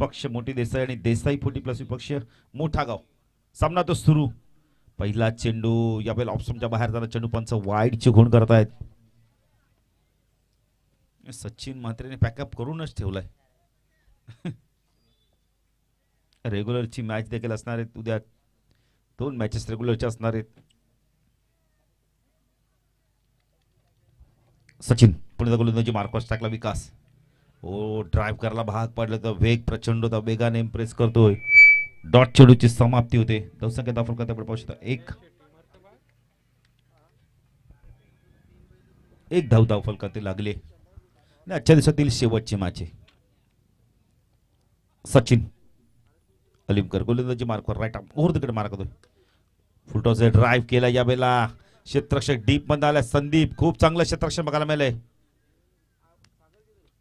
विपक्ष मोठी देसाई आणि देसाई 40 प्लस विपक्ष मोठा गाव. सामना तो सुरू. पहिला चेंडू यावेळेला ऑप्शनच्या बाहेर जाणार चेंडू पंच वाईडची खूण करतायत. सचिन म्हात्रेने पॅकअप करूनच ठेवलाय. रेग्युलरची मॅच देखील असणार आहेत उद्या. 2 मॅचेस रेग्युलरच्या असणार आहेत. सचिन पुणे गोलंदाजी मार्कवर टाकला विकास. ओ ड्राईव्ह करायला भाग पडला तर वेग प्रचंड होता. वेगाने इम्प्रेस करतोय. डॉट चेंडूची समाप्ती होते. धावसंख्या दाखल करता आपण पाहू शकता. एक धाव फलकाते लागले. आजच्या दिवसातील शेवटची मॅच आहे. सचिन अलिमकर गोलंदाजी मार्कवर राईट आर्म ओव्हर तिकडे मार्क होतोय. फुलटॉस ड्राईव्ह केला यावेळेला. क्षेत्ररक्षक डीप मध्ये आला. संदीप खूप चांगलं क्षेत्ररक्षण बघायला मिळालंय.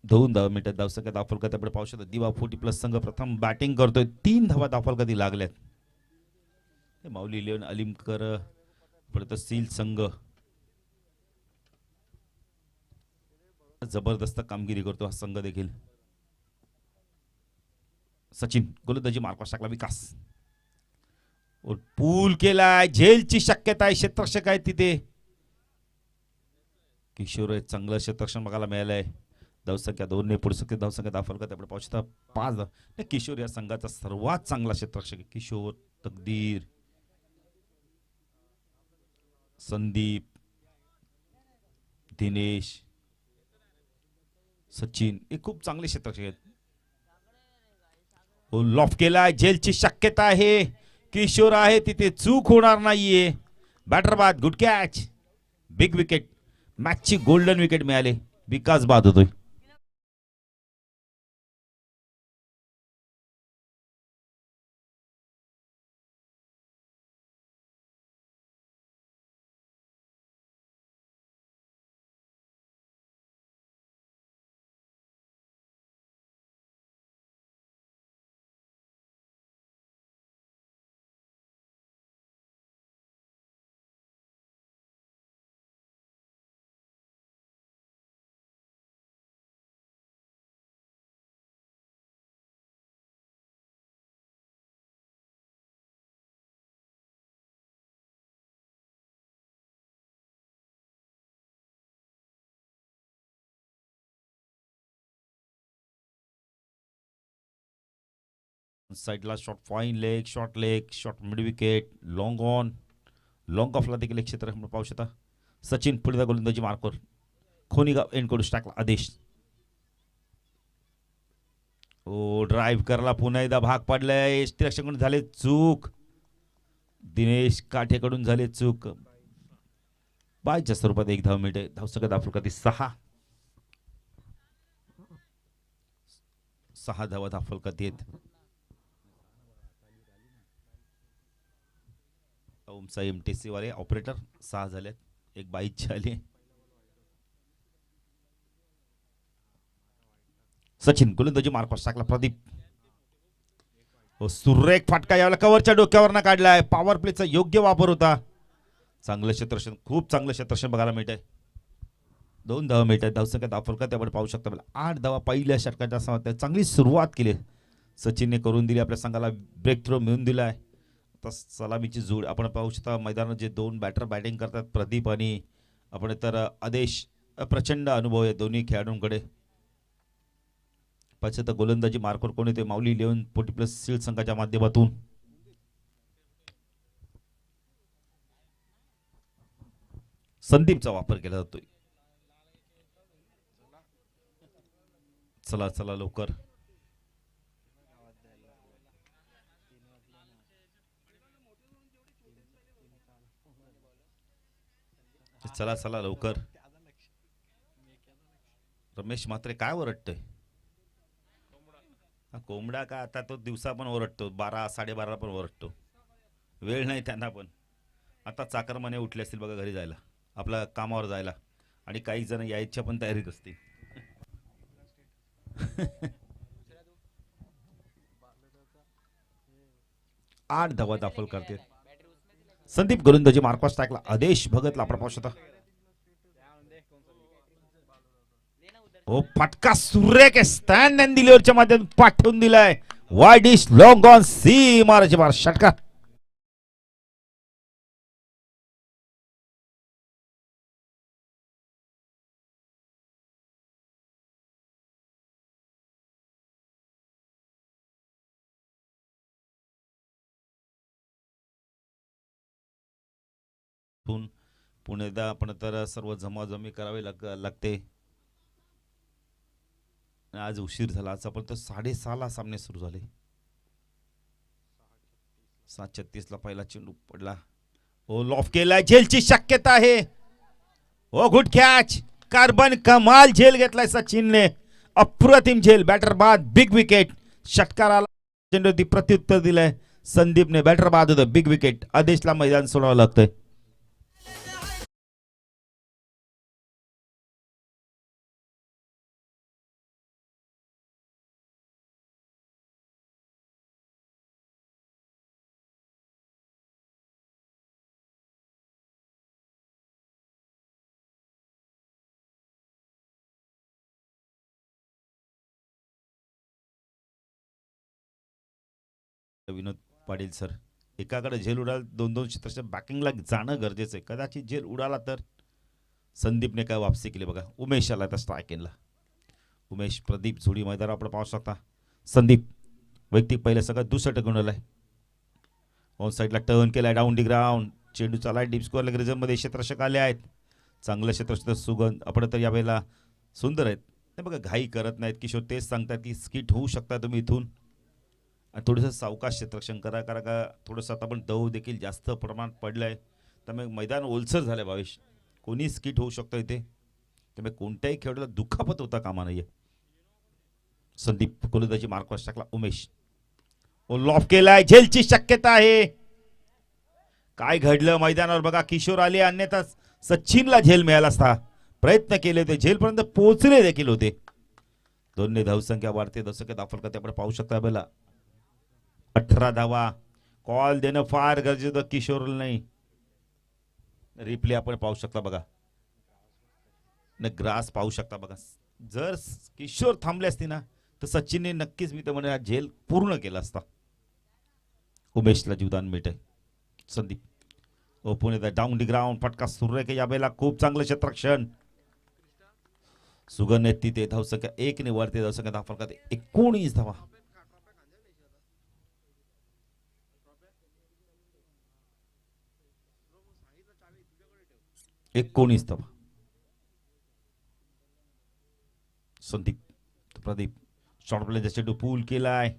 2 धाव मिनिटात धावसंख्या दाखल करता आपण पाहू शकता. दिवा 40 प्लस संघ प्रथम बॅटिंग करतोय. 3 धावा दाखल कधी लागल्यात. माऊली 11 अलिमकर परत सील संघ जबरदस्त कामगिरी करतो हा संघ देखील. सचिन गोलंदाजी मार्कवर टाकला विकास. पूल केलाय. झेलची शक्यता आहे. क्षेत्ररक्षक आहे तिथे. किशोर चांगलं क्षेत्ररक्षण बघायला मिळालंय. धावसंख्या 2 ने पुढे सकते. धावसंख्या दाखल करता आपण पाहू शकता 5. किशोर या संघाचा सर्वात चांगला क्षेत्ररक्षक आहे. किशोर, तकदीर, संदीप, दिनेश, सचिन हे खूप चांगले क्षेत्ररक्षक आहेत. लॉफ केलाय. झेलची शक्यता आहे. किशोर आहे तिथे. चूक होणार नाहीये. बॅटर बाद. Good catch. Big wicket. मॅचची गोल्डन विकेट मिळाली. विकास बाद होतोय. साइडला short fine leg, short leg, short mid wicket, long on, long ऑफला देखील एक क्षेत्र आपण पाहू शकता. सचिन पुढे गोलंदाजी मार्कवर खोनीगाव एंड करून टाकला आदेश. ओ ड्राईव्ह करला. पुन्हा एकदा भाग पडलाय. क्षेत्ररक्षकाकडून झाले चूक. दिनेश काठेकडून झाले चूक. बायच्या स्वरूपात 1 धाव मिळते. धावसंख्या दाखल करते 6. 6 धावा दाखल करतेत. ओमचा एमटीसी वाले ऑपरेटर 6 झालेत. एक बाईच झाली. सचिन गोलंदाजी मार्कवर टाकला. प्रदीप सुरेख फाटका यावेळेला कव्हरच्या डोक्यावर ना काढलाय. पॉवर प्लेचा योग्य वापर होता. चांगलं क्षेत्ररक्षण, खूप चांगलं क्षेत्ररक्षण बघायला मिळत आहे. 2 धावा मिळत आहेत. धावसंख्या दाखल करता आपण पाहू शकता. 8 धावा पहिल्या षटकाच्या चांगली सुरुवात केली सचिनने करून दिली. आपल्या संघाला ब्रेक थ्रो मिळून दिलाय. आता सलामीची जोड आपण पाहू शकता. मैदानात जे 2 बॅटर बॅटिंग करतात प्रदीप आणि आपण तर आदेश. प्रचंड अनुभव आहे दोन्ही खेळाडूंकडे. पाचशे गोलंदाजी मार्कवर कोण येते. माऊली 11 40 प्लस सील संघाच्या माध्यमातून. संदीपचा वापर केला जातोय. चला चला लवकर. चला चला लवकर. रमेश मात्रे काय ओरडतोय. कोंबडा का आता तो दिवसा पण ओरडतो. 12 12:30 पण ओरडतो. वेळ नाही त्यांना पण. आता चाकरमाने उठले असतील बघा घरी जायला, आपल्या कामावर जायला. आणि काही जण यायच्या पण तयारीत असतील. आठ धावा दाखल करते. संदीप गोलंदाजी मार्कवास टाकला. आदेश भगतला प्रपोज होता. हो फटका सुरेख स्टँड अँड डिलिव्हरच्या माध्यमातून पाठवून दिलाय. वाईड डिश लॉंग ऑन सी मारायचे मार षटकार. पुणेदा आपण तर सर्व जमाजमी करावी लागते. आज उशीर झाला. आज आपण तर 6:30ला सामने सुरू झाले. 7:36 ला पहिला चेंडू पडला. ओ लॉफ केलाय. झेलची शक्यता आहे. ओ गुड कॅच. कार्बन कमाल झेल घेतलाय सचिनने. अप्रतिम झेल. बॅटर बाद. Big wicket. षटकाराला चेंडूवरती प्रत्युत्तर दिलंय संदीपने. बॅटर बाद होतं. Big wicket. आदेशला मैदान सोडावं लागतंय. विनोद पाटील सर, एकाकडे झेल उडाल 2-2 क्षेत्राच्या बॅकिंगला जाणं गरजेचं आहे. कदाचित झेल उडाला तर संदीपने काय वापसी केली बघा. उमेश आला तर स्ट्राईक एंडला. उमेश प्रदीप जोडी मैदानावर आपण पाहू शकता. संदीप वैयक्तिक पहिलं सगळं दुसरं टकून आलाय. ऑन साईडला टर्न केलाय. Down D ground. चेंडू चालाय डीप स्कोअर रिझनमध्ये. क्षेत्ररक्षक आले आहेत. चांगलं क्षेत्ररक्षक सुगंध आपण तर यावेळेला सुंदर आहेत. नाही बघा घाई करत नाहीत. किशोर तेच सांगतात की स्किट होऊ शकता तुम्ही इथून. आणि थोडंसं सावकाश क्षेत्ररक्षण करा कारण का थोडंसं आता पण दव देखील जास्त प्रमाणात पडलंय. त्यामुळे मैदान ओलसर झालंय. भावेश कोणी स्किट होऊ शकतं इथे. त्यामुळे कोणत्याही खेळाडूला दुखापत होता कामा नाहीये. संदीप गोलंदाजी मार्कवर टाकला. उमेश लॉफ केलाय. झेलची शक्यता आहे. काय घडलं मैदानावर बघा. किशोर आले अन्यथा सचिनला झेल मिळाला असता. प्रयत्न केले होते. झेलपर्यंत पोहोचले देखील होते. दोन्ही धावसंख्या वाढते. दशक दाखल करते आपण पाहू शकता. बेला 18 धावा. कॉल देणं फार गरजेचं किशोर नाही. रिप्ले आपण पाहू शकता बघा. ग्रास पाहू शकता बघा. जर किशोर थांबले असते ना तर सचिनने नक्कीच मी तर म्हणे झेल पूर्ण केला असता. उमेशला जीवदान मिळतंय. संदीप ओपन येत डाऊन डी ग्राउंड. फटका सुरेख यावेळेला. खूप चांगलं क्षेत्ररक्षण. सुगंध येत तिथे. धावसंख्या 1 ने वरते. धावसंख्या दाखल करते 19 धावा. 19 धावा. संदीप प्रदीप शॉर्ट प्लेचा चेंडू पूल केलाय.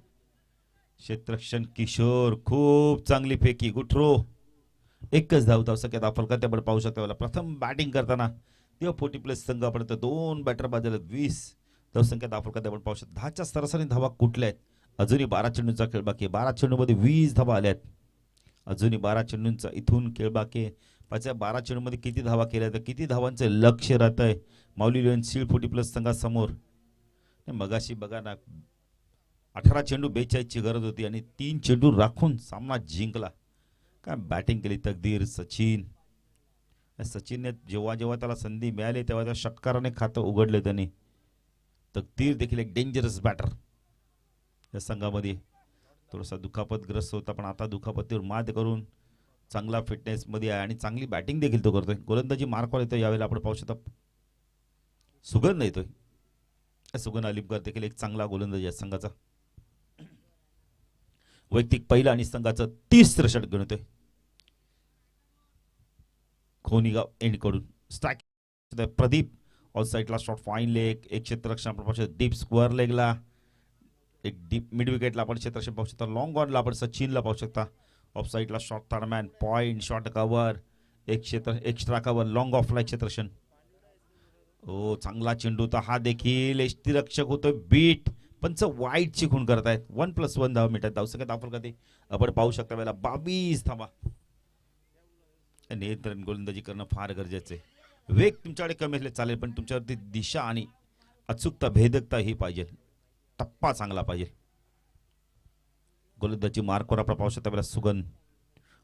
क्षेत्ररक्षण किशोर. खूप चांगली फेकी. गुठरो. एकच धाव. धावसंख्या दाखल करते आपण पाहू शकता. प्रथम बॅटिंग करताना तेव्हा 40+ संघ आपण 2 बॅटर बाजूला 20 धावसंख्या दाखल करते आपण पाहू शकतो. 10च्या सरासरी धावा कुठल्या आहेत. अजूनही 12 चेंडूंचा खेळ बाकी आहे. 12 चेंडूमध्ये 20 धावा आल्यात. अजूनही 12 चेंडूंचा इथून खेळ बाकी आहे. 12 चेंडूमध्ये किती धावा केल्या तर किती धावांचं लक्ष राहत आहे माऊली लोन सील 40+ संघासमोर. मगाशी बघा ना 18 चेंडू 42ची गरज होती आणि 3 चेंडू राखून सामना जिंकला. काय बॅटिंग केली तकदीर. सचिनने जेव्हा जेव्हा त्याला संधी मिळाली तेव्हा त्या षटकाराने खातं उघडले त्यांनी. तकदीर देखील एक डेंजरस बॅटर या संघामध्ये. थोडासा दुखापतग्रस्त होता पण आता दुखापतीवर मात करून चांगला फिटनेसमध्ये आहे आणि चांगली बॅटिंग देखील तो करतोय. गोलंदाजी मार्कवर येतोय. यावेळेला आपण पाहू शकतो सुगंध येतोय. सुगंध अलिमकर देखील एक चांगला गोलंदाजी आहे संघाचा. वैयक्तिक पहिला आणि संघाचं 30 षटक घेऊन येतोय. खोनीगाव एंड कडून स्ट्राईक प्रदीप ऑन साईडला शॉट फाईन लेग. एक क्षेत्ररक्षण आपण पाहू शकतो. डीप स्क्वेअर लेगला. एक डीप मिड विकेटला आपण क्षेत्ररक्षण पाहू शकता. लॉंग ऑनला आपण सचिनला पाहू शकता. ऑफ साईडला short third man point short cover. एक क्षेत्र एक्स्ट्रा कव्हर लॉंग ऑफला क्षेत्ररक्षण. ओ चांगला चेंडू होता हा देखील. यष्टीरक्षक होतोय बीट. पंच वाईटची खूण करतायत. 1+1 धावा मिळतात. धावसंख्या दाखल करते आपण पाहू शकता. वेळेला 22 धावा. नियंत्रण गोलंदाजी करणं फार गरजेचं आहे. वेग तुमच्याकडे कमी असले चालेल पण तुमच्यावरती दिशा आणि अचूकता भेदकता ही पाहिजे. टप्पा चांगला पाहिजे. गोलंदाजी मार्कवर आपण पाहू शकता. वेळेला सुगंध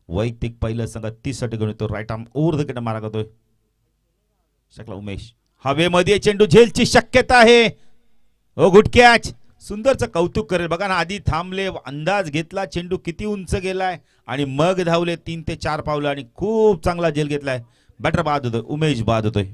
वैयक्तिक पहिलं संघात 30 साठी घेऊन येतो. Right arm over the wicket मारा करतोय. शकला उमेश हवेमध्ये चेंडू झेलची शक्यता आहे. हो गुड कॅच. सुंदरचं कौतुक करेल बघा ना. आधी थांबले, अंदाज घेतला चेंडू किती उंच गेलाय आणि मग धावले 3 ते 4 पावलं आणि खूप चांगला झेल घेतलाय. बॅटर बाद होतोय, उमेश बाद होतोय.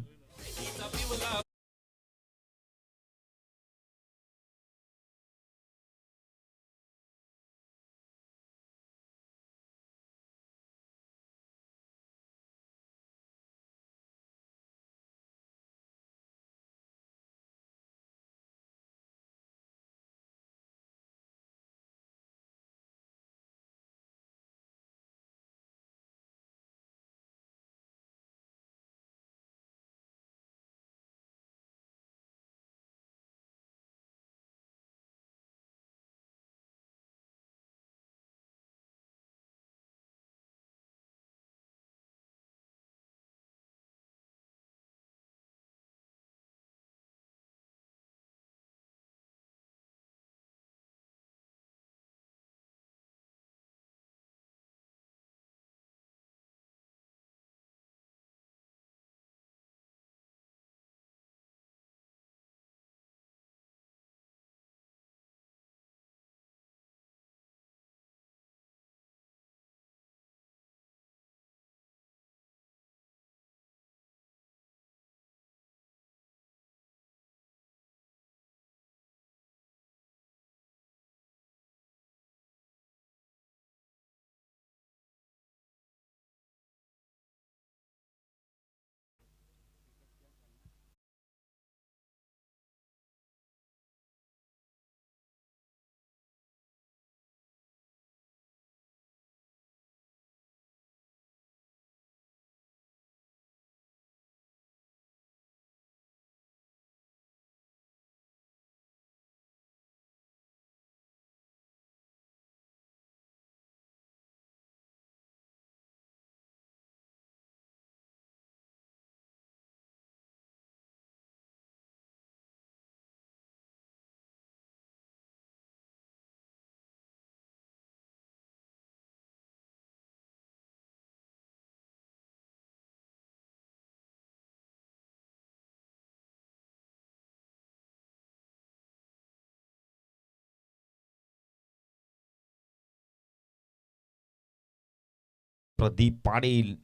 प्रदीप पाटील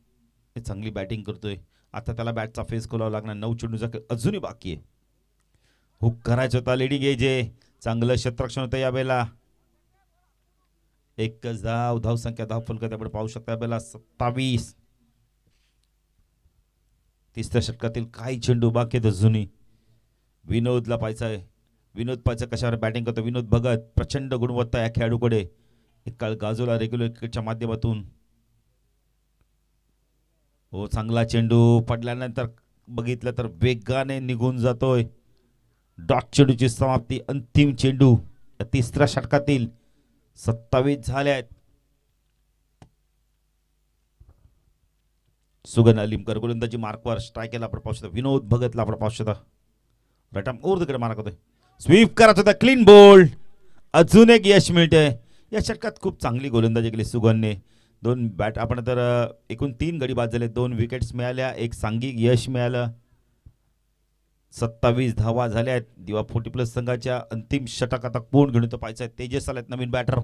चांगली बॅटिंग करतोय. आता त्याला बॅटचा फेस खोलावा लागणार. 9 चेंडूचा अजूनही बाकी आहे. हुक करायचं होता लेडी गेजे. चांगलं क्षेत्ररक्षण होतं यावेळेला. एकच धावसंख्या धावफलक त्यामुळे पाहू शकता यावेळेला 27. तिसऱ्या षटकातील काही चेंडू बाकी आहेत अजूनही. विनोदला पाहायचं आहे. विनोद पाहायचं कशावर बॅटिंग करतो. विनोद भगत प्रचंड गुणवत्ता या खेळाडूकडे. एक काळ गाजवला रेग्युलर क्रिकेटच्या माध्यमातून. हो चांगला चेंडू पडल्यानंतर बघितलं तर वेगाने निघून जातोय. डॉट चेंडूची समाप्ती. अंतिम चेंडू तिसऱ्या षटकातील. 27 झाले आहेत. सुगन अलिमकर गोलंदाजी मार्कवर स्ट्रायकेला आपण पाहू शकतो. विनोद भगतला आपण पाहू शकतो. रटाम उर्दकडे मार्क होतोय. स्वीप करत होता. Clean bowled. अजून एक यश मिळते. या षटकात खूप चांगली गोलंदाजी केली सुगनने. 2 बॅट आपण तर एकूण 3 गडी बाद झाले. 2 विकेट्स मिळाल्या. एक सांघिक यश मिळालं. 27 धावा झाल्या आहेत. दिवा 40+ संघाच्या अंतिम षटक आता कोण घेऊन पाहायचं आहे. तेजस आलेत नवीन बॅटर.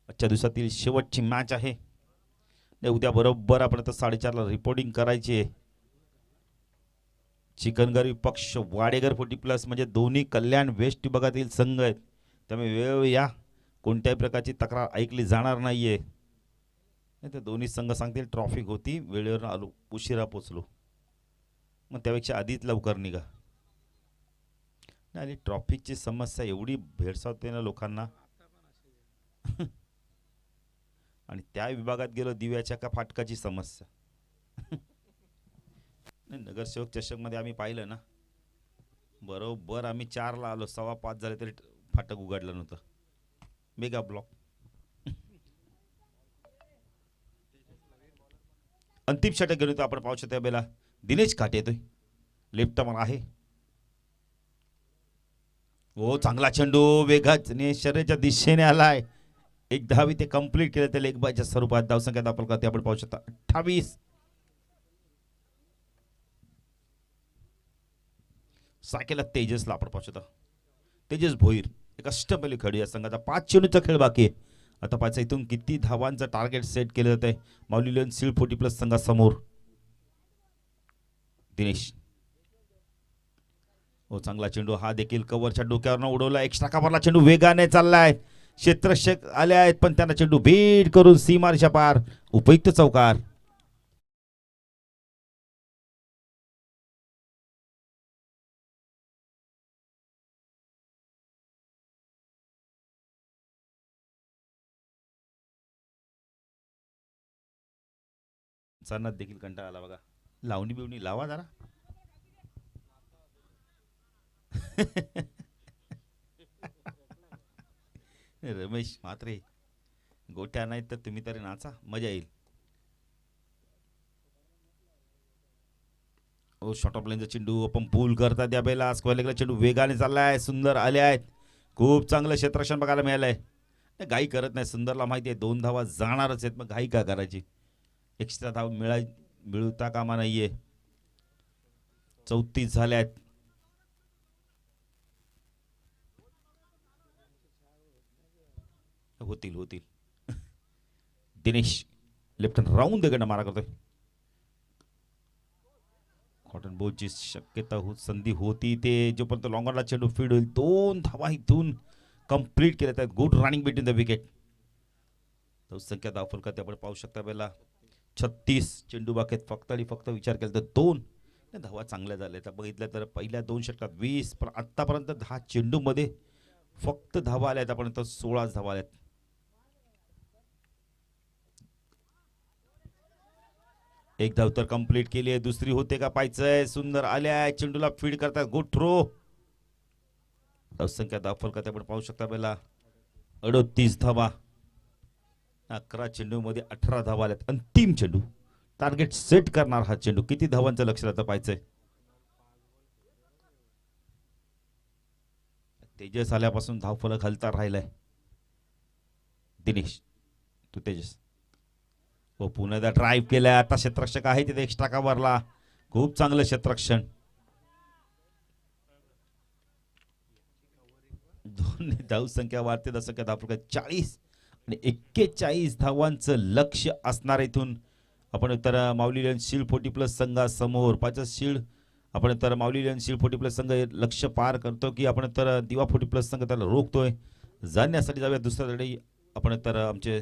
आजच्या दिवसातील शेवटची मॅच आहे. उद्या बरोबर आपण आता 4:30ला रिपोर्टिंग करायची आहे. चिकनगरी पक्ष वाडेगर 40+ म्हणजे दोन्ही कल्याण वेस्ट विभागातील संघ आहेत. त्यामुळे वेळोवेळी या. कोणत्याही प्रकारची तक्रार ऐकली जाणार नाहीये. ते दोन्ही संघ सांगतील ट्रॉफिक होती, वेळेवर आलो, उशिरा पोचलो. मग त्यापेक्षा आधीच लवकर निघा. आणि ट्रॉफिकची समस्या एवढी भेडसावते ना लोकांना. आणि त्या विभागात गेलो दिव्याच्या का फाटकाची समस्या. नगरसेवक चषकमध्ये आम्ही पाहिलं ना, बरोबर आम्ही 4ला आलो, 5:15 झाले तरी फाटक उघडलं नव्हतं. Mega block. अंतिम षटक घेऊन आपण पाहू शकतो बेला. दिनेश काटे येतोय. लेफ्ट आर्म आहे. हो चांगला चेंडू वेगाने शर्यच्या दिशेने आलाय. एक धावी ते कंप्लीट केलं ते लेग बायच्या स्वरूपात. धावसंख्या दाखल करते आपण पाहू शकता 28. सायकेला तेजसला आपण पाहू शकतो. तेजस भोईर एक अष्टपैलू खेळी या संघाचा 5 चेंडूचा खेळ बाकी आहे. आता पाहायचं इथून किती धावांचं टार्गेट सेट केलं जात आहे माऊली लिओन सील 40+ संघासमोर. दिनेश हो चांगला चेंडू हा देखील कव्हरच्या डोक्यावरनं उडवला. एक्स्ट्रा कव्हरला चेंडू वेगाने चाललाय. क्षेत्ररक्षक आले आहेत पण त्यांना चेंडू बीट करून सीमारेषा पार. उपयुक्त चौकार. सन्नात देखील कंटाळा आला बघा. लावणी बिवणी लावा जरा. रमेश म्हात्रे गोट्या नाहीत तर तुम्ही तरी नाचा मजा येईल. ओ शॉर्ट ऑफ लाईनचा चेंडू आपण पूल करतात या बेला स्क्वेअर चेंडू वेगाने चाललाय. सुंदर आले आहेत. खूप चांगलं क्षेत्ररक्षण बघायला मिळालंय. घाई करत नाही. सुंदरला माहिती आहे 2 धावा जाणारच आहेत मग घाई का करायची. एक्स्ट्रा धाव मिळवता कामा नाहीये. 34 झाल्या आहेत. होतील होतील. दिनेश लेफ्ट राऊंड दगड मारा करतोय. कॉटन बोलची शक्यता संधी होती ते जोपर्यंत लॉंगरला चेंडू फीड होईल 2 धावा इथून कंप्लीट केल्या आहेत. Good running between the wicket. संख्या धाव फलकात आपण पाहू शकता पहिला 36 चेंडू बाकेत फक्त आणि फक्त विचार केला तर 2 धावा चांगल्या झाल्या. तर बघितलं तर पहिल्या 2 षटकात 20 पण आतापर्यंत 10 चेंडू मध्ये फक्त धावा आल्या आहेत. आपण 16 धावा आल्यात. एक धाव तर कंप्लीट केली आहे. दुसरी होते का पाहायचंय. सुंदर आल्या चेंडूला फीड करतात. Good throw. संख्या धाव फलकात आपण पाहू शकता पहिला 38 धावा. 11 चेंडू मध्ये 18 धावा आल्यात. अंतिम चेंडू टार्गेट सेट करणार हा चेंडू. किती धावांचं लक्ष राहतं पाहायचंय. तेजस आल्यापासून धाव फलक हलता राहिलाय. दिनेश तू तेजस हो पुन्हा एकदा ड्राईव्ह केलाय. आता क्षेत्ररक्षक आहे तिथे एक्स्ट्रा कव्हरला. खूप चांगलं क्षेत्ररक्षण. दोन धाव संख्या वाढते. संख्या धाव 40 आणि 41 धावांचं लक्ष असणार इथून. आपण तर माऊली लिओन शील्ड 40+ संघासमोर पाच शील्ड आपण तर माऊली लिओन शील्ड 40+ संघ लक्ष पार करतो की आपण तर दिवा 40+ संघ त्याला रोखतोय. जाण्यासाठी जाऊया दुसऱ्या लढाई. आपण तर आमचे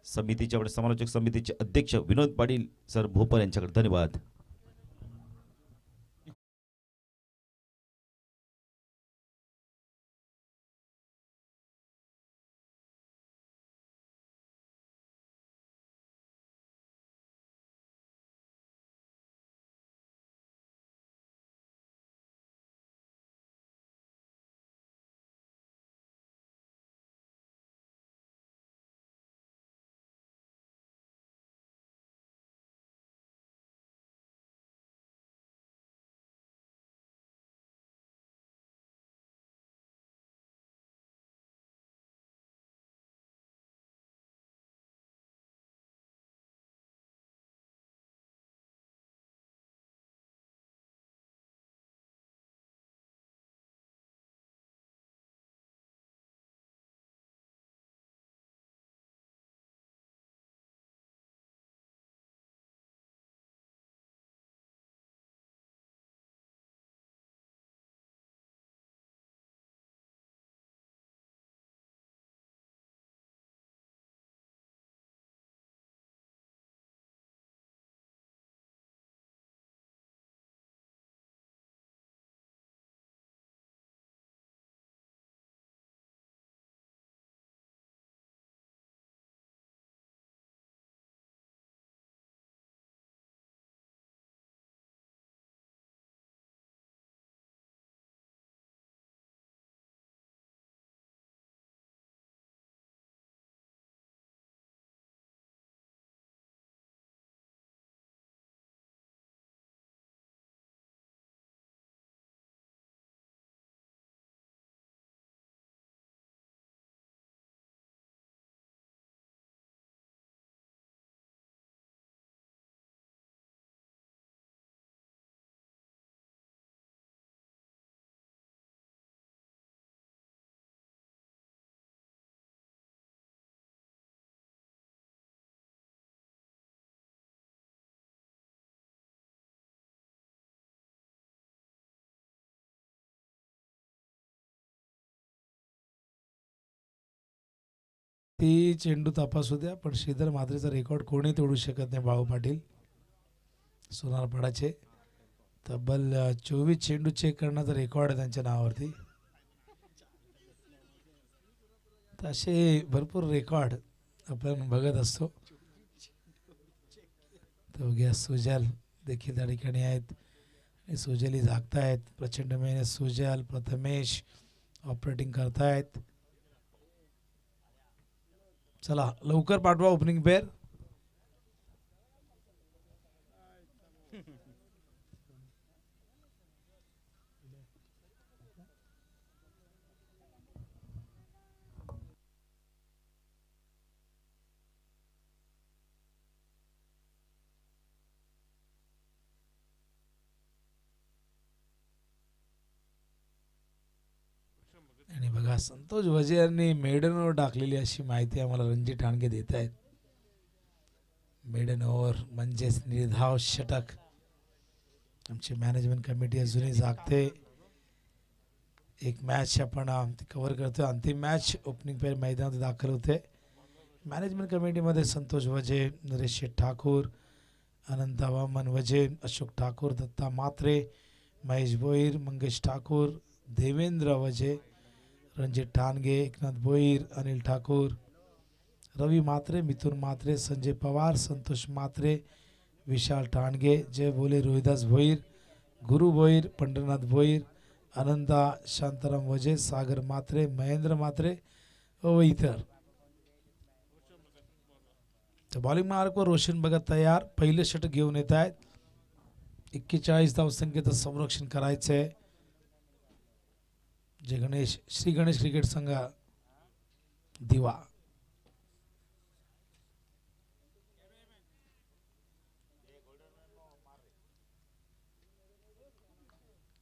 समितीच्या समालोचक समितीचे अध्यक्ष विनोद पाटील सर भोपर यांच्याकडे धन्यवाद. किती चेंडू तपासू द्या पण श्रीधर म्हात्रेचा रेकॉर्ड कोणी तोडू शकत नाही. बाळू पाटील सोनारपाडाचे तब्बल 24 चेंडू चेक करण्याचा रेकॉर्ड आहे त्यांच्या नावावरती. असे भरपूर रेकॉर्ड आपण बघत असतो. तर बघूया सुजल देखील त्या ठिकाणी आहेत. सुजलही झाकतायत. प्रचंड मेहनत सुजल प्रथमेश ऑपरेटिंग करतायत. चला लवकर पाठवा ओपनिंग पेअर. आणि बघा संतोष वजे यांनी मेडन टाकलेली अशी माहिती आम्हाला रणजित ठाणगे देत आहेत. मेडन ओव्हर म्हणजेच निर्धाव षटक. आमची मॅनेजमेंट कमिटी अजूनही जागते. एक मॅच आपण कव्हर करतोय. अंतिम मॅच ओपनिंग पेअर मैदानात दाखल होते. मॅनेजमेंट कमिटीमध्ये संतोष वजे, नरेश शेठ ठाकूर, अनंत वामन वजे, अशोक ठाकूर, दत्ता म्हात्रे, महेश भोईर, मंगेश ठाकूर, देवेंद्र वजे, रणजित ठाणगे, एकनाथ भोईर, अनिल ठाकूर, रवी म्हात्रे, मिथुन म्हात्रे, संजय पवार, संतोष म्हात्रे, विशाल ठाणगे, जय बोले, रोहिदास भोईर, गुरु भोईर, पंढरनाथ भोईर, अनंता, शांताराम वजे, सागर म्हात्रे, महेंद्र म्हात्रे व इतर. बॉलिंग मार्कवर रोशन भगत तयार. पहिले षटक घेऊन येत आहेत. 41 धावसंख्येचं संरक्षण करायचंय. श्री गणेश क्रिकेट संघ दिवा.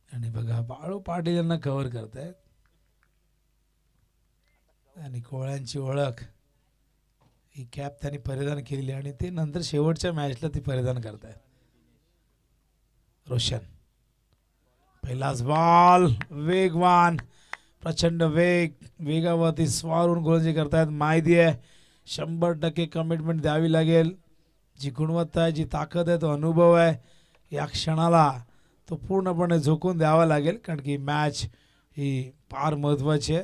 आणि बघा बाळू पाटील यांना कव्हर करतायत. आणि कोळ्यांची ओळख ही कॅप त्यांनी परिधान केलेली आणि ते नंतर शेवटच्या मॅचला ती परिधान करतायत. रोशन पहिलाच बॉल वेगवान, प्रचंड वेगावरती स्वारून गोलंदाजी करतायत. माहिती आहे 100% कमिटमेंट द्यावी लागेल. जी गुणवत्ता आहे, जी ताकद आहे, तो अनुभव आहे, या क्षणाला तो पूर्णपणे झोकून द्यावा लागेल. कारण की मॅच ही फार महत्वाची आहे.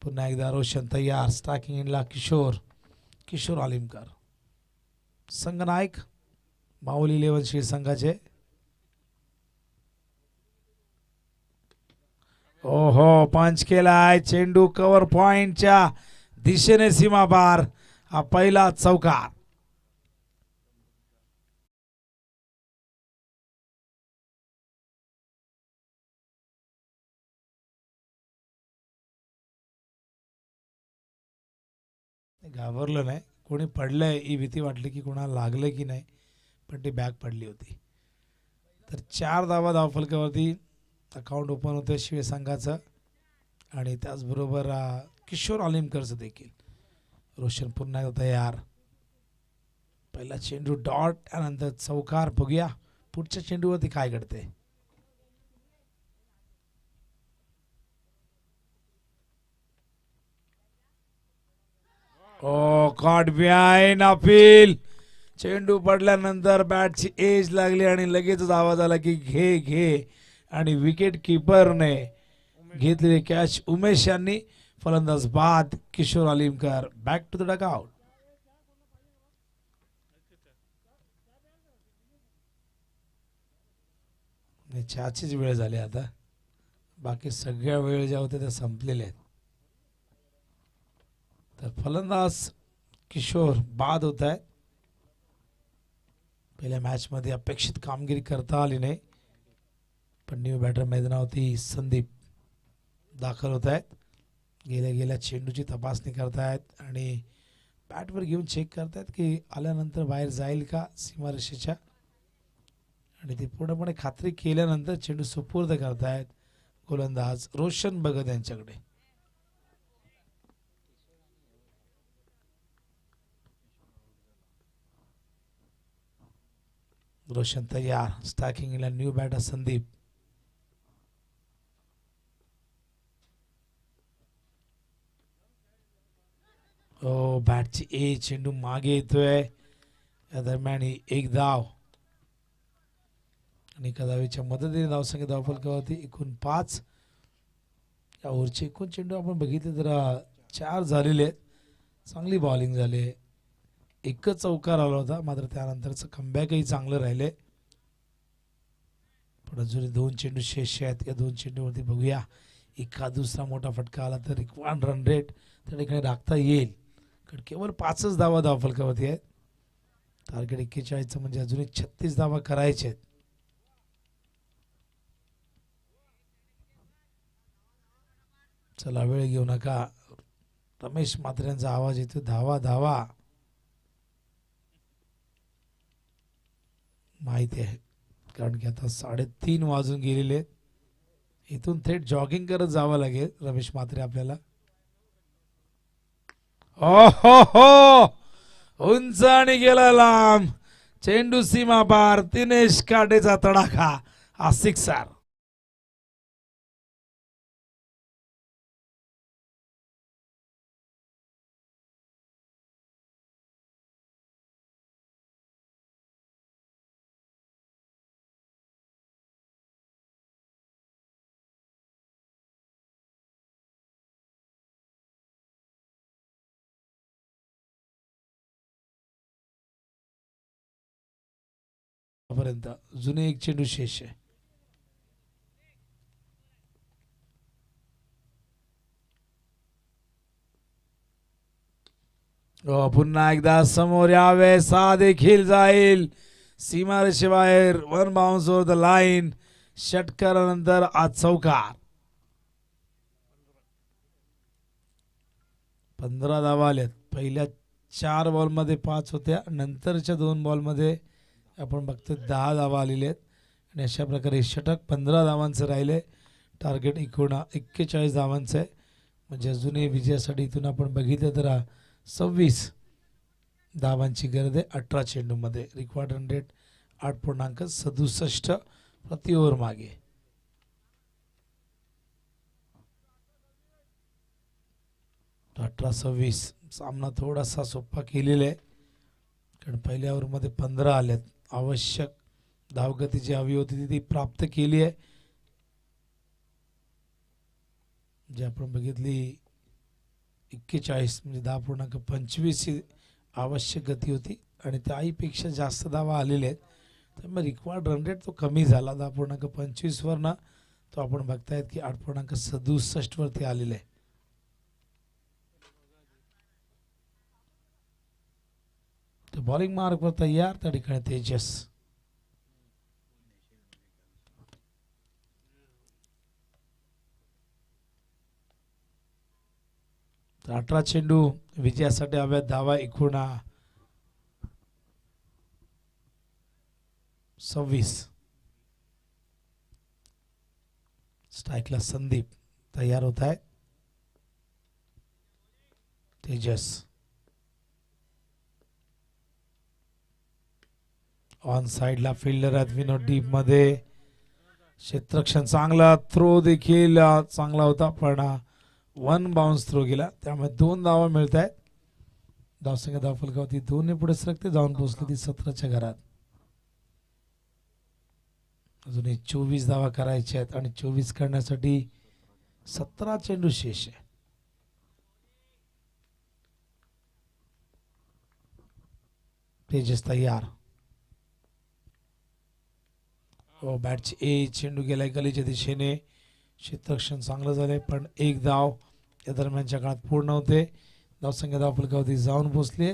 पुन्हा एकदा रोशन तयार. स्ट्रायकिंग इनला किशोर आलिमकर. संघनायक माऊली 11 श्री संघाचे. ओहो पंच केलाय. चेंडू कव्हर पॉइंटच्या दिशेने सीमा पार. हा पहिला चौकार. घाबरलं नाही. कोणी पडलंय ही भीती वाटली की कोणाला लागलं की नाही, पण ती बॅग पडली होती. तर 4 धावा धावफलकावरती अकाउंट ओपन होते शिवे संघाचं. आणि त्याचबरोबर किशोर आलिमकरचं देखील. रोशन पुन्हा तयार. पहिला चेंडू डॉट, त्यानंतर चौकार. बघूया पुढच्या चेंडूवरती काय घडते. ओ कॉट बिहाइंड अपील. चेंडू पडल्यानंतर बॅटची एज लागली आणि लगेचच आवाज आला की घे. आणि विकेट किपरने घेतलेले कॅच उमेश यांनी. फलंदाज बाद Kishore Alimkar. Back to the dugout. चहाचीच वेळ झाली आता. बाकी सगळ्या वेळ ज्या होत्या त्या संपलेल्या आहेत. तर फलंदाज किशोर बाद होत आहेत. पहिल्या मॅचमध्ये अपेक्षित कामगिरी करता आली नाही, पण न्यू बॅटर मैदानावरती संदीप दाखल होत आहेत. गेल्या चेंडूची तपासणी करतायत आणि बॅटवर घेऊन चेक करतायत की आल्यानंतर बाहेर जाईल का सीमारेषेच्या. आणि ती पूर्णपणे खात्री केल्यानंतर चेंडू सुपूर्द करतायत गोलंदाज रोशन भगत यांच्याकडे. रोशन तयार. स्ट्रायकिंगला न्यू बॅटर संदीप. बॅटची ए चेंडू मागे येतोय. या दरम्यान ही एक धाव आणि एका धावेच्या मदतीने धावसंख्या धावफलकावरती एकूण 5. या ओव्हरचे एकूण चेंडू आपण बघितले तर 4 झालेले आहेत. चांगली बॉलिंग झाली. एकच चौकार आला होता, मात्र त्यानंतरचं कमबॅकही चांगलं राहिले. पण अजून 2 चेंडू शेष आहेत. या 2 चेंडूवरती बघूया एखाद दुसरा मोठा फटका आला तर रिक्वायर्ड रन रेट त्या ठिकाणी राखता येईल. कारण केवळ 5च धावा धावफलकावरती आहेत. टार्गेट 41चं म्हणजे अजूनही 36 धावा करायचे आहेत. चला वेळ घेऊ नका. रमेश म्हात्रे यांचा आवाज येतो, धावा धावा. माहिती आहे, कारण की आता 3:30 वाजून गेलेले आहेत. इथून थेट जॉगिंग करत जावं लागेल रमेश म्हात्रे आपल्याला. उंच आणि गेला लांब. चेंडू सीमा पार. दिनेश काटेचा तडाखा. हा सिक्सर. पर्यंत जुने एक चेंडू शेष आहे. पुन्हा एकदा समोर यावे. सा देखील जाईल सीमारेषेबाहेर. 1 बाउन्स ओव्हर द लाईन. षटकारानंतर आज चौकार. 15 धावा आल्यात. पहिल्या 4 बॉलमध्ये 5 होत्या. नंतरच्या 2 बॉलमध्ये आपण बघतो 10 धावा आलेल्या आहेत. आणि अशा प्रकारे षटक 15 धावांचं राहिले. टार्गेट 41 धावांचं आहे. म्हणजे अजूनही विजयासाठी इथून आपण बघितलं तर 26 धावांची गरज आहे 18 चेंडूमध्ये. रिक्वायर्ड रन रेट 8.67 प्रति ओव्हर मागे. तो 18-26 सामना थोडासा सोपा केलेला आहे. कारण पहिल्या ओव्हरमध्ये 15 आल्यात. आवश्यक धावगती जी हवी होती ती प्राप्त केली आहे. जे आपण बघितली 41 म्हणजे 10.25 ही आवश्यक गती होती आणि त्याहीपेक्षा जास्त धावा आलेल्या आहेत. त्यामुळे रिक्वायर्ड रन रेट तो कमी झाला. 10.25 वरनं तो आपण बघतायत की 8.67 वरती आलेला आहे. तो बॉलिंग मार्कवर तयार. त्या ठिकाणी तेजस. तर 18 चेंडू विजयासाठी हव्यात धावा एकूण 26. स्ट्राईकला संदीप तयार होत आहे. तेजस ऑन साइडला फिल्डर आहेत विनोद डीप मध्ये. क्षेत्ररक्षण चांगला. थ्रो देखील चांगला होता पण 1 बाउन्स थ्रो गेला. त्यामुळे 2 धावा मिळत आहेत. धावसंख्या धावफलकावरती 2 पुढे सरकते. जाऊन पोहोचली ती 17च्या घरात. अजूनही 24 धावा करायच्या आहेत आणि 24 करण्यासाठी 17 चेंडू शेष आहे. तेजस तयार. बॅटची ए चेंडू गेलाय गलीच्या दिशेने. क्षेत्ररक्षण चांगलं झालंय पण 1 धाव या दरम्यानच्या काळात पूर्ण होते. धावसंख्या धावफलकावरती जाऊन पोहोचली.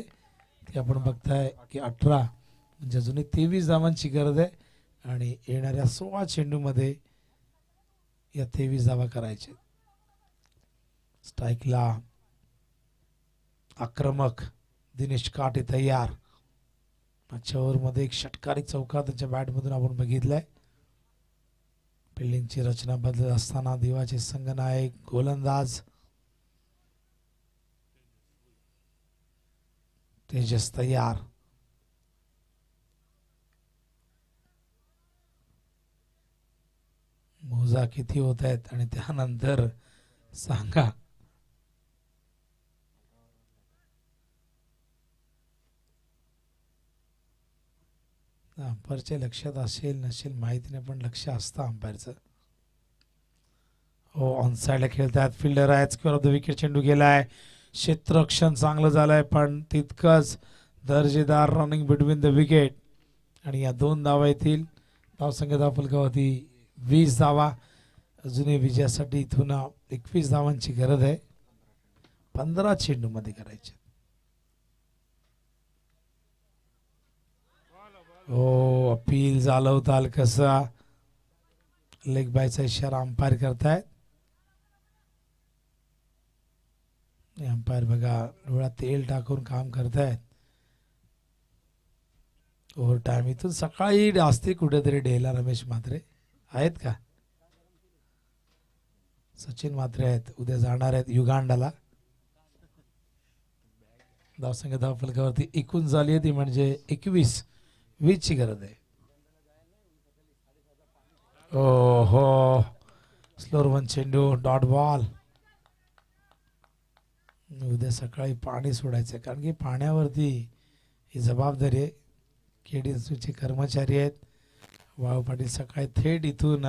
ती आपण बघताय की 18 म्हणजे अजूनही 23 धावांची गरज आहे आणि येणाऱ्या 16 चेंडूमध्ये या 23 धावा करायचे. स्ट्राईकला आक्रमक दिनेश काटे तयार. मागच्या ओव्हरमध्ये एक षटकारी चौकार त्याच्या बॅटमधून आपण बघितलाय. फिल्डिंगची रचना बदलत असताना दिवाचे संघनायक गोलंदाज तेजस तयार. मोजा किती होत आहेत आणि त्यानंतर सांगा. अंपायरच्या लक्षात असेल नसेल माहिती नाही, पण लक्ष असतं अंपायरचं. हो, ऑन साईडला खेळतात, फिल्डर आहेत, स्क्वेअर ऑफ द विकेट चेंडू गेलाय, क्षेत्ररक्षण चांगलं झालंय, पण तितकंच दर्जेदार रनिंग बिटवीन द विकेट. आणि या 2 धावा येतील. धावसंख्या धावफलकावरती 20 धावा. अजूनही विजयासाठी इथून 21 धावांची गरज आहे. 15 चेंडूमध्ये करायचे. हो, अपील झालं होतं हलकसा. लेग बायचा इशारा अंपायर करतायत. अंपायर बघा डोळ्यात तेल टाकून काम करतायत. ओव्हर टाइम इथून सकाळी असते कुठेतरी डेला. रमेश म्हात्रे आहेत का? सचिन म्हात्रे आहेत, उद्या जाणार आहेत युगांडाला. धावसंख्या धावफलकावरती एकूण झाली आहे ती म्हणजे 21 ची गरज आहे. ओ हो, स्लोअर वन चेंडू, डॉट बॉल. उद्या सकाळी पाणी सोडायचं, कारण की पाण्यावरती ही जबाबदारी आहे. केडीचे कर्मचारी आहेत. वाळू पाटील सकाळी थेट इथून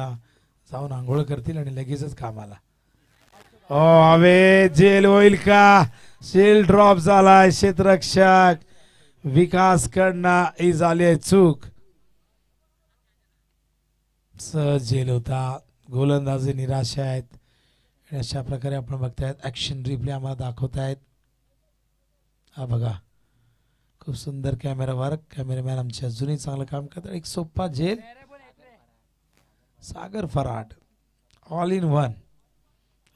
जाऊन आंघोळ करतील आणि लगेचच कामाला. ओ हवे, जेल होईल का? जेल ड्रॉप झालाय. क्षेत्ररक्षक विकास कडनं ही झाली आहे चूक. सहज जेल होता. गोलंदाजी निराशा आहेत. आणि अशा प्रकारे आपण बघतायत ऍक्शन रिप्ले आम्हाला दाखवतायत. हा बघा, खूप सुंदर कॅमेरा वर्क. कॅमेरामॅन आमचे अजूनही चांगलं काम करतात. एक सोपा झेल. Sagar Farad all in one.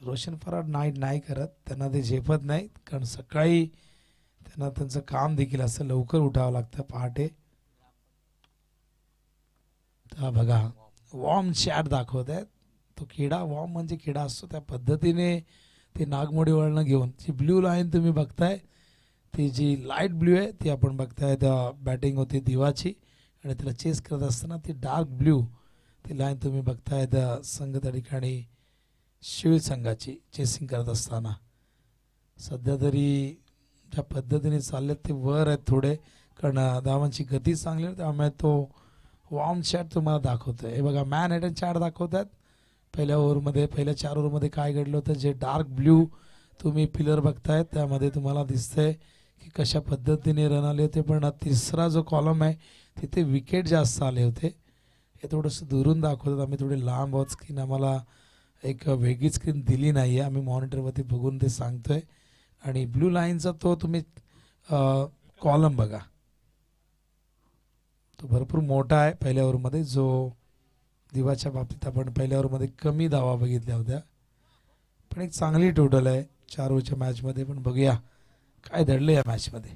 Roshan Farad नाही करत, त्यांना ते झेपत नाही, कारण सकाळी त्यांना त्यांचं काम देखील असं लवकर उठावं लागतं पहाटे. तर बघा वॉर्म चॅट दाखवत आहेत. तो किडा वॉर्म म्हणजे किडा असतो, त्या पद्धतीने ते नागमोडी वळणं घेऊन जी ब्ल्यू लाईन तुम्ही बघताय, ती जी लाईट ब्ल्यू आहे ती आपण बघताय बॅटिंग होती दिवाची, आणि तिला चेस करत असताना ती डार्क ब्ल्यू ती लाईन तुम्ही बघताय संघ त्या ठिकाणी शिळ संघाची चेसिंग करत असताना. सध्या तरी ज्या पद्धतीने चाललेत ते वर आहेत थोडे, कारण धावांची गती चांगली आहे, त्यामुळे तो वॉर्म चॅट तुम्हाला दाखवतोय. हे बघा मॅन हॅटन चॅट दाखवतात. पहिल्या ओव्हरमध्ये, पहिल्या 4 ओव्हरमध्ये काय घडलं होतं, जे डार्क ब्ल्यू तुम्ही पिलर बघताय त्यामध्ये तुम्हाला दिसतंय की कशा पद्धतीने रन आले होते. पण तिसरा जो कॉलम आहे तिथे विकेट जास्त आले होते. हे थोडंसं दुरून दाखवतात. आम्ही थोडे लांब आहोत, स्क्रीन आम्हाला एक वेगळी स्क्रीन दिली नाही आहे, आम्ही मॉनिटरवरती बघून ते सांगतोय. आणि ब्लू लाईनचा तो तुम्ही कॉलम बघा, तो भरपूर मोठा आहे. पहिल्या ओव्हरमध्ये जो दिवाच्या बाबतीत आपण पहिल्या ओव्हरमध्ये कमी धावा बघितल्या होत्या, पण एक चांगली टोटल आहे 4 ओव्हरच्या मॅचमध्ये. पण बघूया काय दडले या मॅचमध्ये.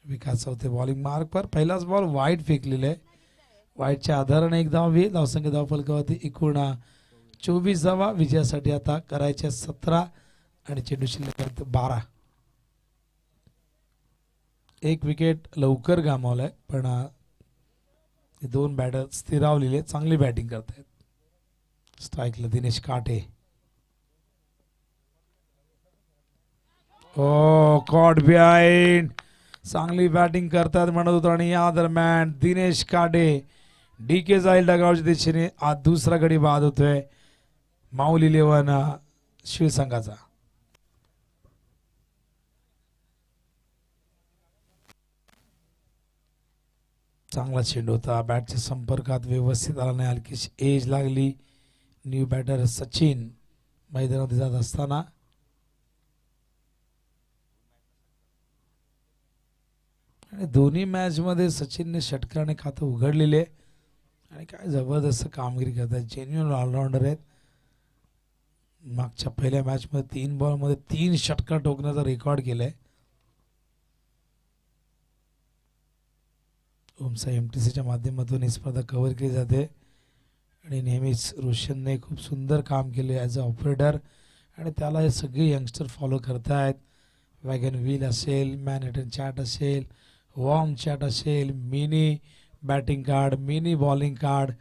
विकास चौथे बॉलिंग मार्क पर. पहिलाच बॉल वाईड फेकलेला आहे. वाईडच्या आधाराने 1 धाव होईल. धावसंख्या धावफलकावरती एकूण 24 धावा. विजयासाठी आता करायच्या 17 आणि चेंडू शिल्लक 12. एक विकेट लवकर गमावलाय, पण 2 बॅटर स्थिरावलेले चांगली बॅटिंग करतायत. स्ट्राईकला दिनेश काटे. ओ कॉट बिहाइंड. चांगली बॅटिंग करतात म्हणत होतो, आणि या दरम्यान दिनेश काटे DK जाईल डगावच्या दिशेने. आज दुसरा गडी बाद होतोय माऊली 11 शिवसंघाचा. चांगला चेंडू होता, बॅटच्या संपर्कात व्यवस्थित आला नाही, हलकीशी एज लागली. न्यू बॅटर सचिन मैदानात जात असताना आणि दोन्ही मॅच मध्ये सचिनने षटकाने खातं उघडलेले आणि काय जबरदस्त कामगिरी करतात. जेन्युइन ऑलराऊंडर आहेत. मागच्या पहिल्या मॅच मध्ये 3 बॉल मध्ये 3 षटका ठोकण्याचा रेकॉर्ड केलाय. ओमसा MTCच्या माध्यमातून ही स्पर्धा कव्हर केली जाते आणि नेहमीच रोशनने खूप सुंदर काम केले ॲज अ ऑपरेटर, आणि त्याला हे सगळे यंगस्टर फॉलो करतायत. वॅगन व्हील असेल, मॅनहॅटन चॅट असेल, वॉर्म चॅट असेल, mini batting card, mini bowling card,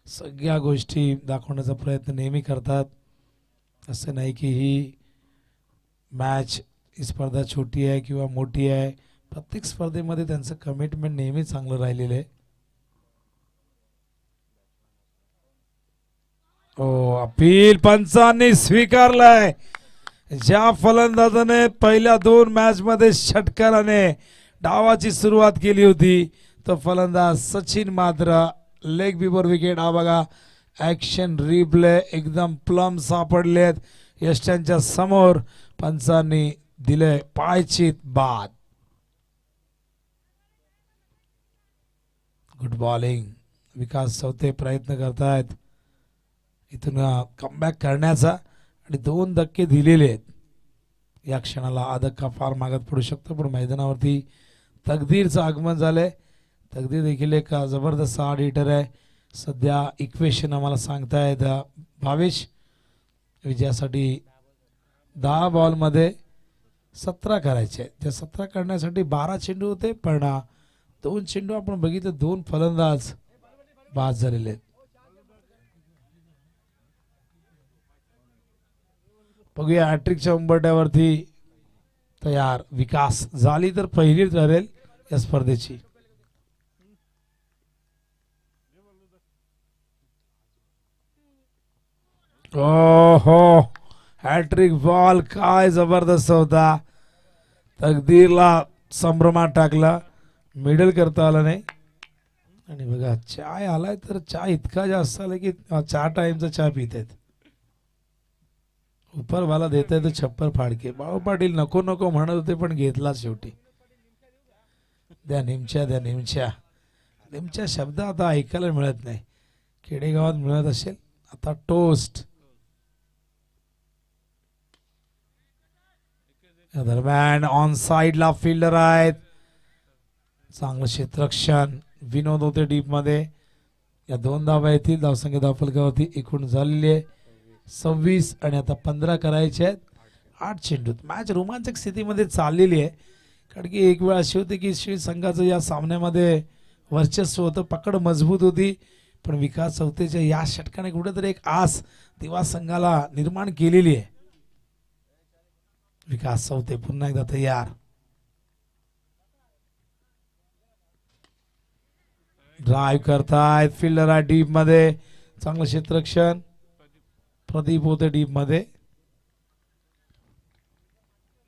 सगळ्या गोष्टी दाखवण्याचा प्रयत्न नेहमी करतात. असं नाही की ही मॅच ही स्पर्धा छोटी आहे किंवा मोठी आहे, प्रत्येक स्पर्धेमध्ये त्यांचं कमिटमेंट नेहमी चांगलं राहिलेलं आहे. अपील पंचांनी स्वीकारलाय. ज्या फलंदाजाने पहिल्या 2 मॅच मध्ये षटकाराने डावाची सुरुवात केली होती तो फलंदाज सचिन मात्रा. Leg before wicket. हा बघा ऍक्शन रिप्ले एकदम प्लम सापडलेत यष्ट्यांच्या समोर. पंचांनी दिले पायचीत बाद. Good bowling. विकास चौथे प्रयत्न करतायत इथून कमबॅक करण्याचा आणि 2 धक्के दिलेले आहेत. या क्षणाला हा धक्का फार मागत पडू शकतो पण मैदानावरती तकदीरचं आगमन झालंय. तकदीर देखील एक जबरदस्त हार्ड हिटर आहे. सध्या इक्वेशन आम्हाला सांगतायत भावेश विजयासाठी 10 बॉलमध्ये 17 करायचे. त्या 17 करण्यासाठी 12 चेंडू होते पण 2 चेंडू आपण बघितलं 2 फलंदाज बाद झालेले आहेत. बघूया हॅट्रिकच्या उंबरठ्यावरती तयार. विकास झाली तर पहिली ठरेल या स्पर्धेची. ओहो हॅट्रिक बॉल काय जबरदस्त होता. तकदीरला संभ्रमात टाकला. मिडल करता आला नाही. आणि बघा चाय आलाय तर चहा इतका जास्त आला की 4 टाइमचा चहा पित आहेत. उपरवाला देत आहे तर छप्पर फाडके. बाळू पाटील नको नको म्हणत होते पण घेतला शेवटी. द्या निमच्या द्या निमच्या. निमच्या शब्द आता ऐकायला मिळत नाही. खेडेगावात मिळत असेल. आता टोस्ट. या दरम्यान ऑन साइडला फिल्डर आहेत. चांगलं क्षेत्ररक्षण. विनोद होते डीप मध्ये. या 2 धावा येतील. धावसंख्या धावफलकावरती एकूण झालेली आहे 26 आणि आता 15 करायचे आहेत. 8 चेंडूत मॅच रोमांचक स्थितीमध्ये चाललेली आहे. कारण की एक वेळ अशी होती की श्री संघाचं या सामन्यामध्ये वर्चस्व होतं. पकड मजबूत होती पण विकास चौथेच्या या षटकाने कुठेतरी एक आस दिवा संघाला निर्माण केलेली आहे. विकास चौथे पुन्हा एकदा तयार. ड्राईव्ह करतायत. फिल्डर आहे डीप मध्ये. चांगलं क्षेत्ररक्षण. प्रदीप होते डीप मध्ये.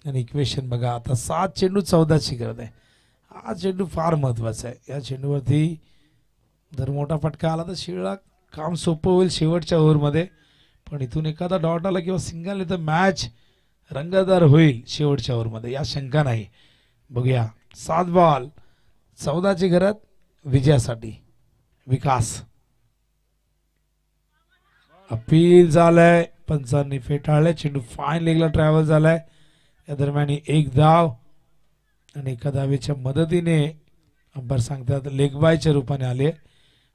आणि इक्वेशन बघा आता 7 चेंडू 14ची गरज आहे. हा चेंडू फार महत्वाचा आहे. या चेंडूवरती जर मोठा फटका आला तर शिळा काम सोपं होईल शेवटच्या ओव्हरमध्ये. पण इथून एखादा डॉट आला किंवा सिंगल आले तर मॅच रंगतदार होईल शेवटच्या ओव्हरमध्ये. या शंका नाही. बघूया 7 बॉल 14ची गरज विजयासाठी. विकास. अपील झालंय. पंचांनी फेटाळले. चेंडू फाईन लेगला ट्रॅव्हल झालाय. या दरम्यान 1 धाव आणि एका धावेच्या मदतीने अंपायर सांगतात लेग बायच्या रूपाने आले.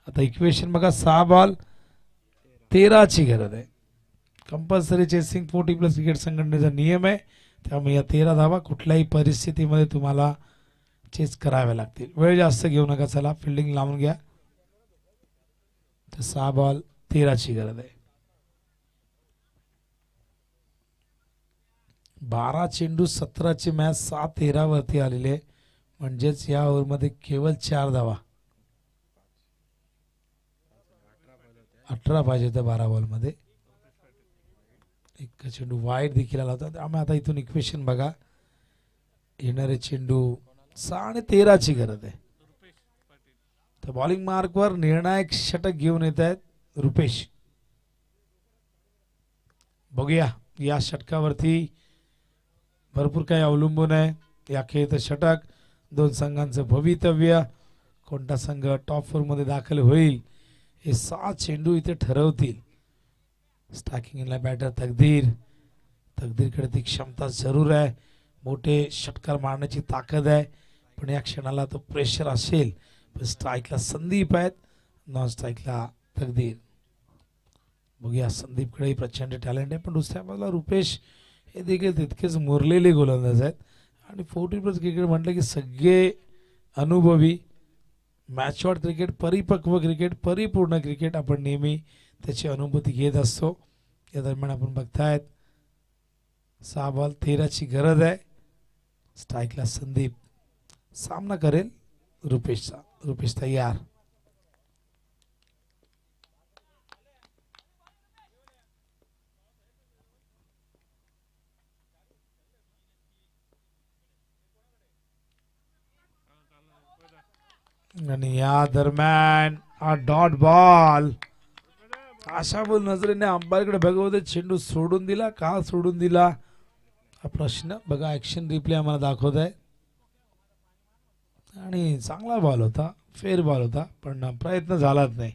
आता इक्वेशन बघा 6 बॉल 13ची गरज आहे. कंपल्सरी चेसिंग 40+ विकेट संघटनेचा नियम आहे. त्यामुळे या 13 धावा कुठल्याही परिस्थितीमध्ये तुम्हाला चेस कराव्या लागतील. वेळ जास्त घेऊ नका. चला फिल्डिंग लावून घ्या. तर 6 बॉल 13ची गरज आहे. 12 चेंडू 17ची मॅच 7-13 वरती आलेले. म्हणजेच या ओव्हरमध्ये केवळ 4 धावा. 18 पाहिजे होत्या 12 बॉलमध्ये. एक चेंडू वाईट देखील आला होता. त्यामुळे आता इथून इक्वेशन बघा. येणारे चेंडू 6 आणि 13ची गरज आहे. तर बॉलिंग मार्कवर निर्णायक षटक घेऊन येत आहेत रुपेश. बघूया या षटकावरती भरपूर काही अवलंबून आहे. या खेळचं षटक 2 संघांचं भवितव्य. कोणता संघ टॉप 4 मध्ये दाखल होईल हे 7 चेंडू इथे ठरवतील. स्टॅकिंगला बॅटर तकदीर. तकदीरकडे ती क्षमता जरूर आहे. मोठे षटकार मारण्याची ताकद आहे. पण या क्षणाला तो प्रेशर असेल. पण स्ट्राईकला संदीप आहेत. नॉन स्ट्राईकला तकदीर. बघूया संदीपकडे प्रचंड टॅलेंट आहे. पण दुसऱ्या बाजूला रुपेश हे देखील तितकेच मुरलेले गोलंदाज आहेत. आणि 40+ क्रिकेट म्हटलं की सगळे अनुभवी मॅचॉट क्रिकेट, परिपक्व क्रिकेट, परिपूर्ण क्रिकेट आपण नेहमी त्याची अनुभूती घेत असतो. या दरम्यान आपण बघतायत 6 बॉल 13ची गरज आहे. स्ट्राईकला संदीप. सामना करेल रुपेशचा. रुपेश तयार. आणि या दरम्यान हा डॉट बॉल. अशा बोल नजरेने अंपायरकडे बघत होते. चेंडू सोडून दिला का सोडून दिला हा प्रश्न. बघा ऍक्शन रिप्ले आम्हाला दाखवत आहे. आणि चांगला बॉल होता, फेर बॉल होता, पण प्रयत्न झालाच नाही.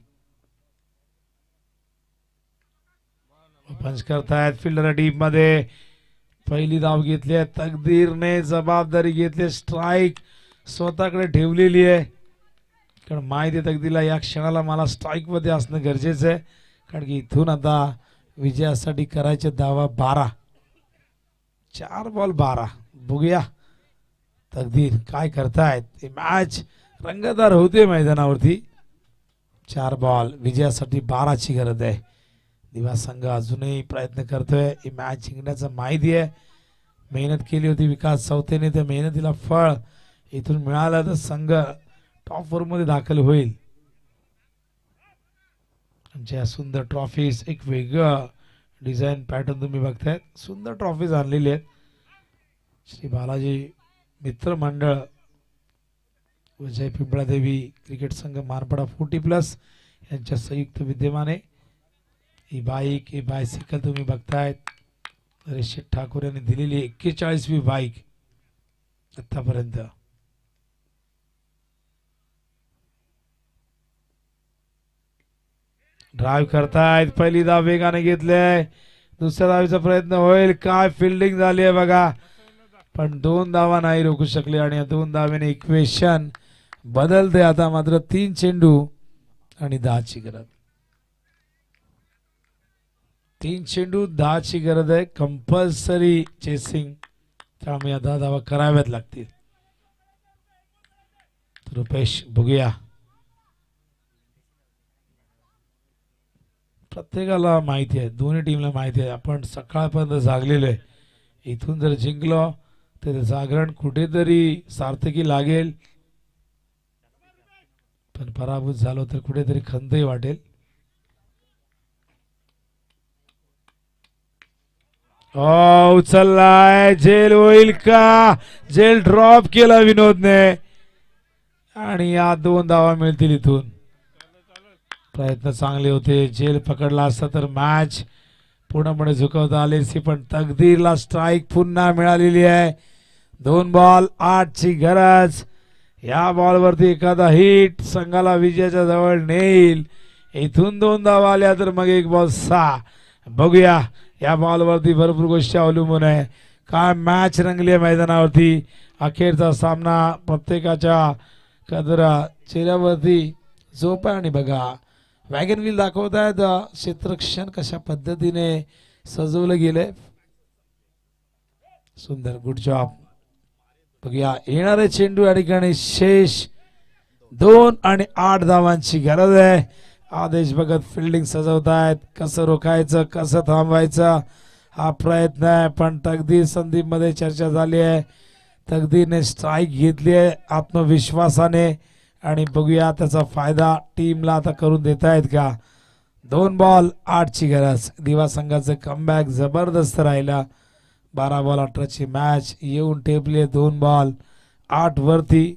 पंच करतायत फिल्डर डीप मध्ये. पहिली धाव घेतली आहे. तकदीरने जबाबदारी घेतली. स्ट्राईक स्वतःकडे ठेवलेली आहे. कारण माहिती आहे तकदीरला या क्षणाला मला स्ट्राईक मध्ये असणं गरजेचं आहे. कारण की इथून आता विजयासाठी करायचे धावा 12. 4 बॉल 12. बघूया तकदीर काय करतायत. मॅच रंगतदार होते मैदानावरती. 4 बॉल विजयासाठी 12ची गरज आहे. दिवा संघ अजूनही प्रयत्न करतोय. ही मॅच जिंकण्याचं माहिती आहे. मेहनत केली होती विकास चौथेने. त्या मेहनतीला फळ इथून मिळालं तर संघ टॉप 4 मध्ये दाखल होईल. आमच्या सुंदर ट्रॉफीज एक वेगळं डिझाईन पॅटर्न तुम्ही बघताय. सुंदर ट्रॉफीज आणलेली आहेत. श्री बालाजी मित्र मंडळ विजय पिंपळादेवी क्रिकेट संघ मानपडा 40+ यांच्या संयुक्त विद्यमाने ही बाईक ही बायसिकल तुम्ही बघतायत. रिषित ठाकूर यांनी दिलेली 41वी बाईक आतापर्यंत. ड्राईव्ह करतायत. पहिली धाव वेगाने घेतले. दुसऱ्या धावीचा प्रयत्न होईल. काय फिल्डिंग झाली आहे बघा. पण 2 धावा नाही रोखू शकले. आणि या 2 धावेने इक्वेशन बदलते. आता मात्र 3 चेंडू आणि 10ची गरज. 3 चेंडू 10ची गरज आहे. Compulsory chasing. त्यामुळे 10 धावा कराव्यात लागतील. रुपेश बघूया. प्रत्येकाला माहिती आहे, दोन्ही टीमला माहिती आहे आपण सकाळपर्यंत जागलेलो आहे. इथून जर जिंकलो तर जागरण कुठेतरी सार्थकी लागेल. पण पराभूत झालो तर कुठेतरी खंतही वाटेल. उचललाय. झेल होईल का. झेल ड्रॉप केला विनोदने. आणि या 2 धावा मिळतील इथून. प्रयत्न चांगले होते. झेल पकडला असता तर मॅच पूर्णपणे झुकवता आली असती. पण तकदीरला स्ट्राईक पुन्हा मिळालेली आहे. 2 बॉल 8ची गरज. या बॉलवरती एखादा हिट संघाला विजयाच्या जवळ नेईल. इथून 2 धावा आल्या तर मग 1 बॉल 6. बघूया. या बॉलवरती भरपूर गोष्टी अवलंबून आहे. काय मॅच रंगली आहे मैदानावरती. अखेरचा सामना प्रत्येकाच्या कदरा चेहऱ्यावरती झोप आहे. आणि बघा वॅगन व्हील दाखवत आहेत. क्षेत्ररक्षण कशा पद्धतीने सजवलं गेलंय. सुंदर. Good job. बघूया येणारे चेंडू या ठिकाणी शेष 2 आणि 8 धावांची गरज आहे. आदेश भगत फिल्डिंग सजवतायत. कसं रोखायचं कसं थांबवायचं हा प्रयत्न आहे. पण तकदीर संदीप मध्ये चर्चा झाली आहे. तकदीरने स्ट्राईक घेतली आहे आत्मविश्वासाने. आणि बघूया त्याचा फायदा टीमला आता करून देत आहेत का. 2 बॉल 8ची गरज. दिवा संघाचं कमबॅक जबरदस्त राहिला. 12 बॉल 18ची मॅच येऊन टेपली 2 बॉल 8 वरती.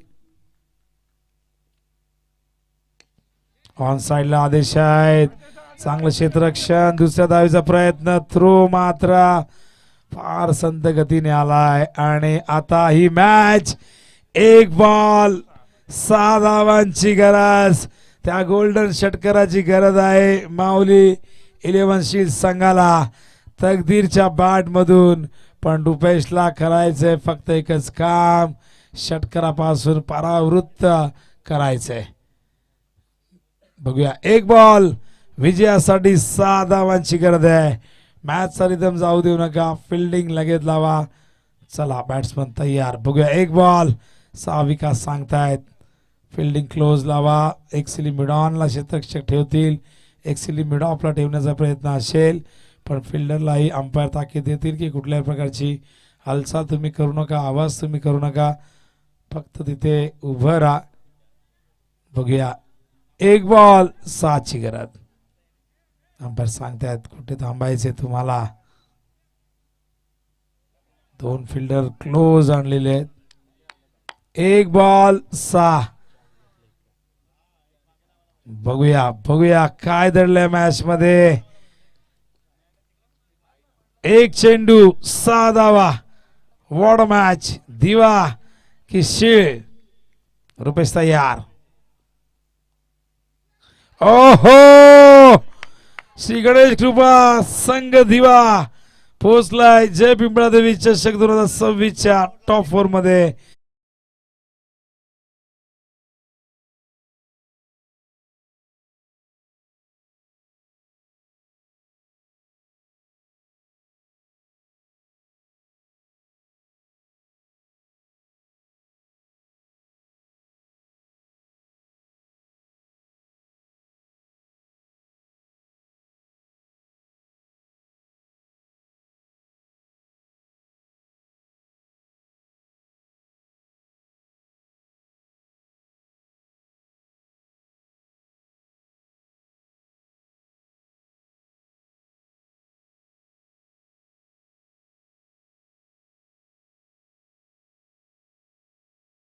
ऑन साइडला आदेश आहेत. चांगलं क्षेत्ररक्षण. दुसऱ्या धावीचा प्रयत्न. थ्रो मात्र फार संत गतीने आलाय. आणि आता ही मॅच 1 बॉल 6 धावांची गरज. त्या गोल्डन षटकाराची गरज आहे माऊली 11 शील संघाला तकदीरच्या बॅट मधून. पण रुपेशला करायचंय फक्त एकच काम. षटकारापासून परावृत्त करायचंय. बघूया 1 बॉल विजयासाठी 6 धावांची गरज आहे. मॅचचा रिदम जाऊ देऊ नका. फिल्डिंग लगेच लावा. चला बॅट्समन तयार. बघूया 1 बॉल 6 विकास सांगतायत. फिल्डिंग क्लोज लावा. एक्सिली मिडॉनला क्षेत्ररक्षक ठेवतील. एक्सिली मिडॉपला ठेवण्याचा प्रयत्न असेल. पण फिल्डरलाही अंपायर ताकीद देतील की कुठल्याही प्रकारची हालचाल तुम्ही करू नका. आवाज तुम्ही करू नका. फक्त तिथे उभं राहा. बघूया 1 बॉल 6 ची गरज. अंपायर सांगतायत कुठे थांबायचे तुम्हाला. 2 फिल्डर क्लोज आणलेले आहेत. 1 बॉल 6. बघूया बघूया काय दडलंय मॅच मध्ये. 1 चेंडू 6 धावा. What match. दिवा की शीळ. रुपेश तयार. ओहो श्री गणेश कृपा संघ दिवा पोहोचलाय जय पिंपळादेवी चषक 2026 च्या टॉप 4 मध्ये.